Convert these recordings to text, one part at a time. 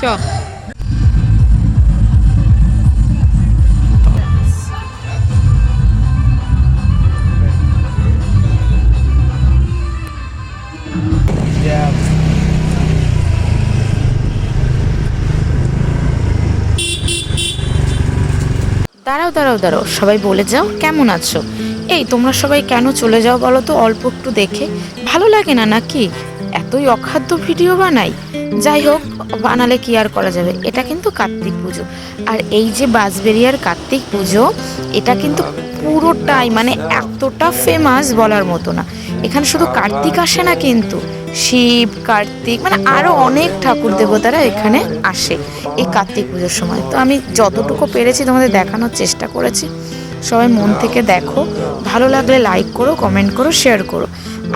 দাঁড়াও দাঁড়াও দাঁড়াও, সবাই বলে যাও কেমন আছো। এই তোমরা সবাই কেন চলে যাও বলো তো? অল্প একটু দেখে ভালো লাগে না নাকি? এতই অখাদ্য ভিডিও বানাই। যাই হোক, বানালে কি আর করা যাবে। এটা কিন্তু কার্তিক পুজো, আর এই যে বাঁশবেড়িয়ার কার্তিক পুজো, এটা কিন্তু পুরোটাই মানে এতটা ফেমাস বলার মতো না। এখানে শুধু কার্তিক আসে না, কিন্তু শিব, কার্তিক, মানে আরো অনেক ঠাকুর দেবতারা এখানে আসে এই কার্তিক পুজোর সময়। তো আমি যতটুকু পেরেছি তোমাদের দেখানোর চেষ্টা করেছি। সবাই মন থেকে দেখো, ভালো লাগলে লাইক করো, কমেন্ট করো, শেয়ার করো।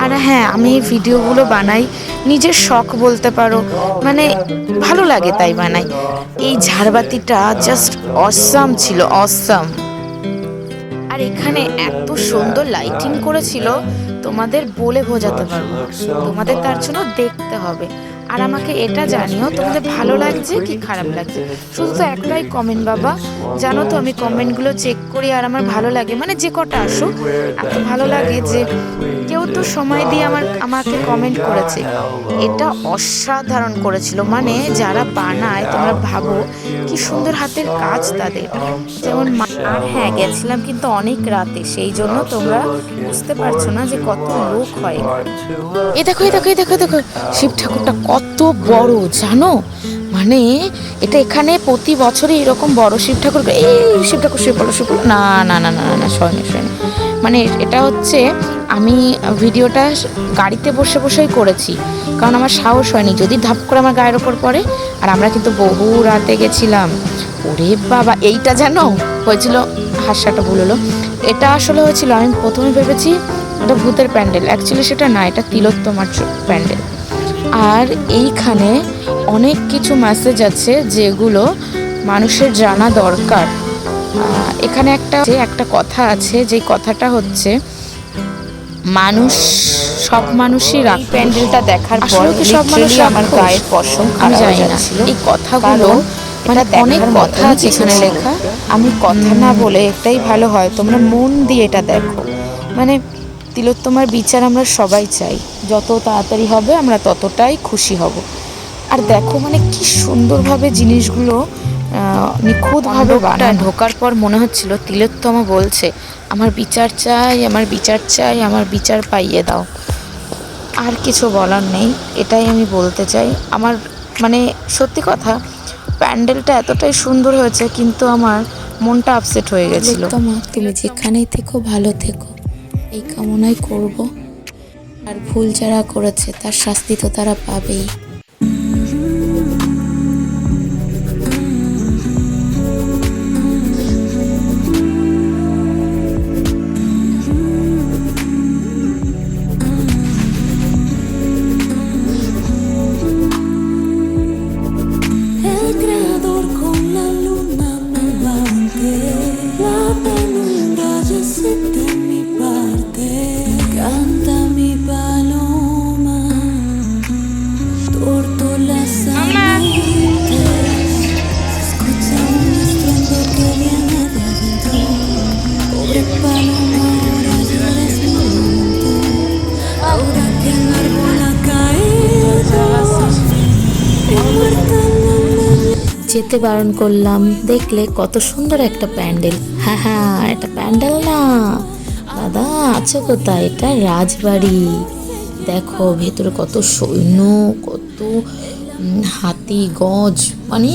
আর হ্যাঁ, আমি এই ভিডিওগুলো বানাই নিজের শখ বলতে পারো, মানে ভালো লাগে তাই বানাই। এই ঝাড়বাতিটা জাস্ট অসাম ছিল, অসাম। আর এখানে এত সুন্দর লাইটিং করেছিল, তোমাদের বলে বোঝাতে পারবো না। তোমাদের তার জন্য দেখতে হবে। আর আমাকে এটা জানিও তোমাদের ভালো লাগছে কি খারাপ লাগছে। শুধু তো একটাই কমেন্ট বাবা, জানো তো আমি কমেন্টগুলো চেক করি, আর আমার ভালো লাগে, মানে যে কটা আসুক এত ভালো লাগে যে কেউ তো সময় দিয়ে আমাকে কমেন্ট করেছে। এটা অসাধারণ করেছিল, মানে যারা বানায় তোমরা ভাবো কি সুন্দর হাতের কাজ তাদের। যেমন আর হ্যাঁ, গেছিলাম কিন্তু অনেক রাতে, সেই জন্য তোমরা বুঝতে পারছো না যে কত লোক হয়। এই দেখো এই দেখো এই দেখো দেখো, শিব ঠাকুরটা কত বড় জানো, মানে এটা এখানে প্রতি বছরই এরকম বড় শিব ঠাকুর। এই শিব ঠাকুর শুয়ে পড়লো, শুয়ে পড়লো, না না না না না, শোনে শোনে। মানে এটা হচ্ছে আমি ভিডিওটা গাড়িতে বসে বসেই করেছি, কারণ আমার সাহস হয়নি যদি ধাপ করে আমার গায়ের ওপর পড়ে। আর আমরা কিন্তু বহু রাতে গেছিলাম। ওরে বাবা, এইটা জানো হয়েছিল, হাসাটা ভুল হলো। এটা আসলে হয়েছিল, আমি প্রথমে ভেবেছি এটা ভূতের প্যান্ডেল, অ্যাকচুয়ালি সেটা না, এটা তিলোত্তমার প্যান্ডেল। আর এইখানে অনেক কিছু মেসেজ আছে যেগুলো মানুষের জানা দরকার। এখানে একটা কথা আছে, যে কথাটা হচ্ছে মানুষ, সব মানুষই রাগ। প্যান্ডেলটা দেখার পর সব মানুষ আমার গায়ের পশম খারাপ হয়ে যাচ্ছিল। এই কথাগুলো মানে অনেক কথা আছে এখানে লেখা, আমি কথা না বলে এটাই ভালো হয় তোমরা মন দিয়ে এটা দেখো। মানে তিলোত্তমার বিচার আমরা সবাই চাই, যত তাড়াতাড়ি হবে আমরা ততটাই খুশি হব। আর দেখো মানে কি সুন্দরভাবে জিনিসগুলো নিখুঁতভাবে বানানো। ঢোকার পর মনে হচ্ছিল তিলোত্তমা বলছে আমার বিচার চাই, আমার বিচার চাই, আমার বিচার পাইয়ে দাও। আর কিছু বলার নেই, এটাই আমি বলতে চাই। আমার মানে সত্যি কথা, প্যান্ডেলটা এতটাই সুন্দর হয়েছে, কিন্তু আমার মনটা আপসেট হয়ে গেছিল। তুমি যেখানেই থেকো ভালো থেকো, এই কামনাই করব। আর ভুল যারা করেছে তার শাস্তি তো তারা পাবেই। যেতে বারণ করলাম, দেখলে কত সুন্দর একটা প্যান্ডেল। হ্যাঁ হ্যাঁ, এটা প্যান্ডেল না দাদা, আছো কোথায়? এটা রাজবাড়ি। দেখো ভেতরে কত সৈন্য, কত হাতি গজ, মানে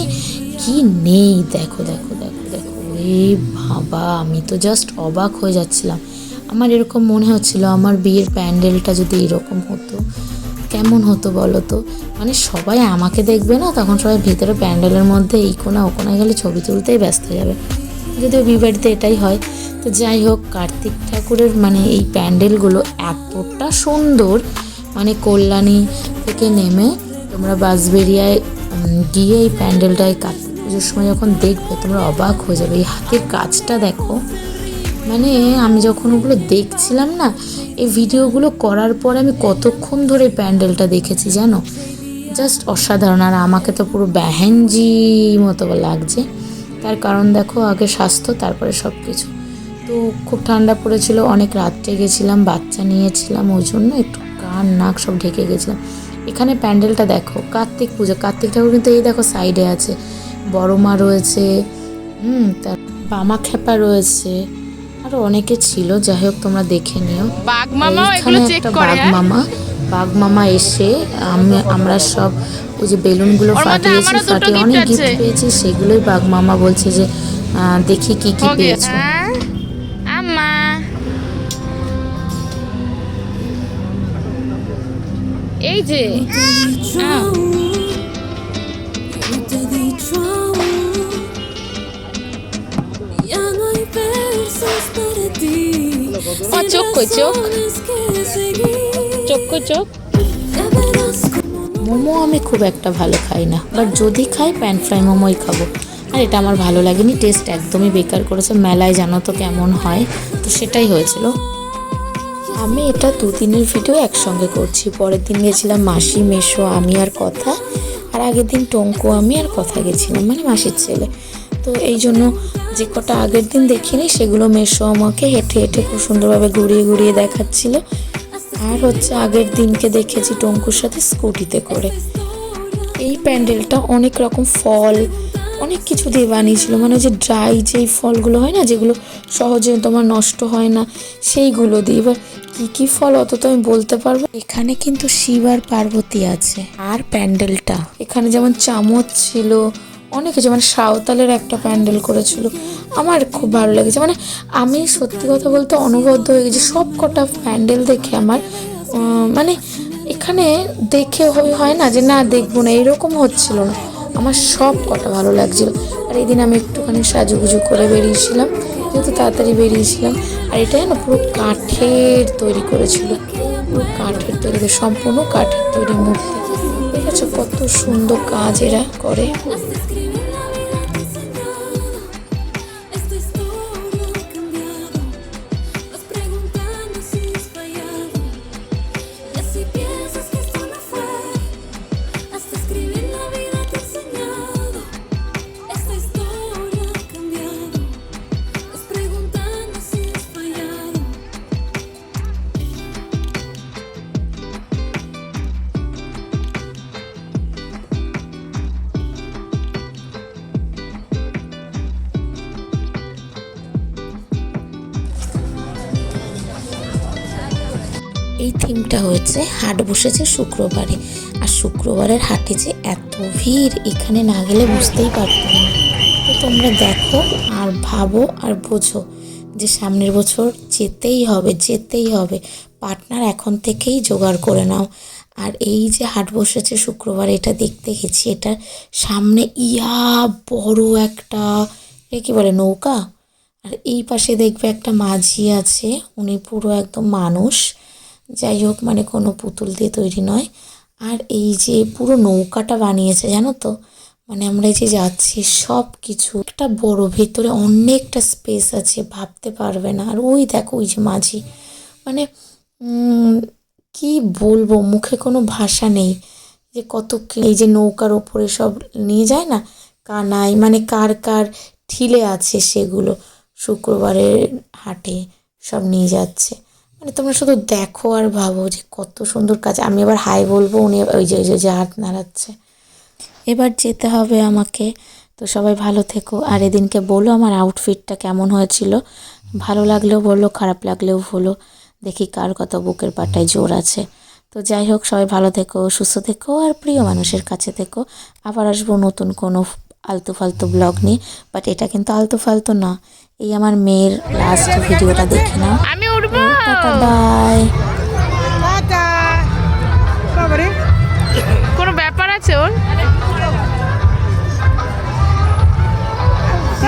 কি নেই। দেখো দেখো দেখো দেখো, এ বাবা, আমি তো জাস্ট অবাক হয়ে যাচ্ছিলাম। আমার এরকম মনে হচ্ছিল আমার বিয়ের প্যান্ডেলটা যদি এরকম হতো কেমন হতো বলো তো। মানে সবাই আমাকে দেখবে না, তখন সবাই ভেতরে প্যান্ডেলের মধ্যে এই কোনা ও কোনায় গেলে ছবি তুলতেই ব্যস্ত হয়ে যাবে। যদিও বিয়ে বাড়িতে এটাই হয়। তো যাই হোক, কার্তিক ঠাকুরের মানে এই প্যান্ডেলগুলো এতটা সুন্দর, মানে কল্যাণী থেকে নেমে তোমরা বাঁশবেড়িয়ায় গিয়ে এই প্যান্ডেলটায় কার্তিক পুজোর সময় যখন দেখবে তোমরা অবাক হয়ে যাবে। এই হাতের কাজটা দেখো, মানে আমি যখন ওগুলো দেখছিলাম না, এই ভিডিওগুলো করার পর আমি কতক্ষণ ধরে প্যান্ডেলটা দেখেছি জানো। জাস্ট অসাধারণ। আর আমাকে তো পুরো ব্যাহেঞ্জি মতো লাগছে। তার কারণ দেখো, আগে স্বাস্থ্য তারপরে সব কিছু। তো খুব ঠান্ডা পড়েছিল, অনেক রাত্রে গেছিলাম, বাচ্চা নিয়েছিলাম, ওই জন্য একটু কান নাক সব ঢেকে গেছিলাম। এখানে প্যান্ডেলটা দেখো, কার্তিক পুজো, কার্তিক ঠাকুর কিন্তু এই দেখো সাইডে আছে, বড় মা রয়েছে, তার বামা খেপা রয়েছে, আরো অনেকে ছিল। যাই হোক, তোমরা দেখে নিও। বাঘ মামা এইখানে একটা বাঘ মামা এসে আমরা সব ওই যে বেলুনগুলো ফাটিয়েছি, ফাটিয়ে অনেক গিফট পেয়েছি, সেগুলোই বাঘ মামা বলছে যে দেখি কি কি পেয়েছো। আম্মা এই যে চোখ কই চোখ চোখ কই চোখ। মোমো আমি খুব একটা ভালো খাই না, বাট যদি খাই প্যান ফ্রাই মোমোই খাবো। আর এটা আমার ভালো লাগেনি, টেস্ট একদমই বেকার করেছে। মেলায় জানো তো কেমন হয়, তো সেটাই হয়েছিল। আমি এটা 2 দিনের ভিডিও একসঙ্গে করছি। পরের দিন গেছিলাম মাসি, মেশো, আমি আর কথা। আর আগের দিন টঙ্কু, আমি আর কথা গেছিলাম, মানে মাসির ছেলে। তো এই জন্য যে কটা আগের দিন দেখিনি সেগুলো মেশো আমাকে হেঁটে হেঁটে খুব সুন্দরভাবে ঘুরিয়ে ঘুরিয়ে দেখাচ্ছিল। আর হচ্ছে আগের দিনকে দেখেছি টঙ্কুর সাথে স্কুটিতে করে। এই প্যান্ডেলটা অনেক রকম ফল, অনেক কিছু দিয়ে বানিয়েছিল, মানে যে ড্রাই যেই ফলগুলো হয় না, যেগুলো সহজে তোমার নষ্ট হয় না, সেইগুলো দিয়ে। এবার কী কী ফল অত তো আমি বলতে পারবো। এখানে কিন্তু শিব আর পার্বতী আছে। আর প্যান্ডেলটা এখানে যেমন চামচ ছিল, অনেক কিছু, মানে সাঁওতালের একটা প্যান্ডেল করেছিল, আমার খুব ভালো লেগেছে। মানে আমি সত্যি কথা বলতে অনুবদ্ধ হয়ে গেছি সব কটা প্যান্ডেল দেখে। আমার মানে এখানে দেখে হয় না যে না দেখবো না, এরকম হচ্ছিল না, আমার সব কটা ভালো লাগছিল। আর এই দিন আমি একটুখানি সাজুগুজু করে বেরিয়েছিলাম, যেহেতু তাড়াতাড়ি বেরিয়েছিলাম। আর এটাই না পুরো কাঠের তৈরি করেছিল, পুরো কাঠের তৈরি, সম্পূর্ণ কাঠের তৈরি মূর্তি। ঠিক আছে, কত সুন্দর কাজ এরা করে। এই থিমটা হয়েছে, হাট বসেছে শুক্রবারে। আর শুক্রবারের হাটে যে এত ভিড়, এখানে না গেলে বুঝতেই পারতাম না। তো তোমরা দেখো আর ভাবো আর বোঝো যে সামনের বছর যেতেই হবে। পার্টনার এখন থেকেই জোগাড় করে নাও। আর এই যে হাট বসেছে শুক্রবার, এটা দেখতে গেছি, এটার সামনে বড় একটা কি বলে নৌকা। আর এই পাশে দেখবে একটা মাঝি আছে, উনি পুরো একদম মানুষ, যাই হোক, মানে কোনো পুতুল দিয়ে তৈরি নয়। আর এই যে পুরো নৌকাটা বানিয়েছে জানো তো, মানে আমরা যে যাচ্ছি সব কিছু একটা বড়, ভেতরে অনেকটা স্পেস আছে, ভাবতে পারবে না। আর ওই দেখো ওই যে মাঝি, মানে কি বলবো, মুখে কোনো ভাষা নেই যে কত। এই যে নৌকার ওপরে সব নিয়ে যায় না কানাই, মানে কার কার ঠিলে আছে সেগুলো শুক্রবারের হাটে সব নিয়ে যাচ্ছে। মানে তোমরা শুধু দেখো আর ভাবো যে কত সুন্দর কাজ। আমি এবার হাই বলবো, উনি ওই যে হাত নাড়াচ্ছে। এবার যেতে হবে আমাকে। তো সবাই ভালো থেকো। আর এদিনকে বলো আমার আউটফিটটা কেমন হয়েছিল, ভালো লাগলেও বললো, খারাপ লাগলেও বলো, দেখি কার কত বুকের পাটায় জোর আছে। তো যাই হোক, সবাই ভালো থেকো, সুস্থ থেকো, আর প্রিয় মানুষের কাছে থেকো। আবার আসবো নতুন কোনো আলতু ফালতু ব্লগ নিয়ে, বাট এটা কিন্তু আলতু ফালতু না। এই আমার মেয়ের লাস্ট ভিডিওটা দেখে নাও। আমি উঠবো, বাই। কোনো ব্যাপার আছে ওর?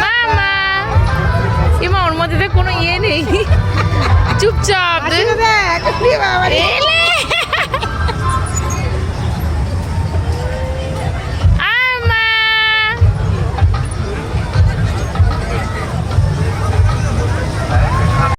মামা ইমা, ওর মধ্যে কোনো ইয়ে নেই, চুপচাপ।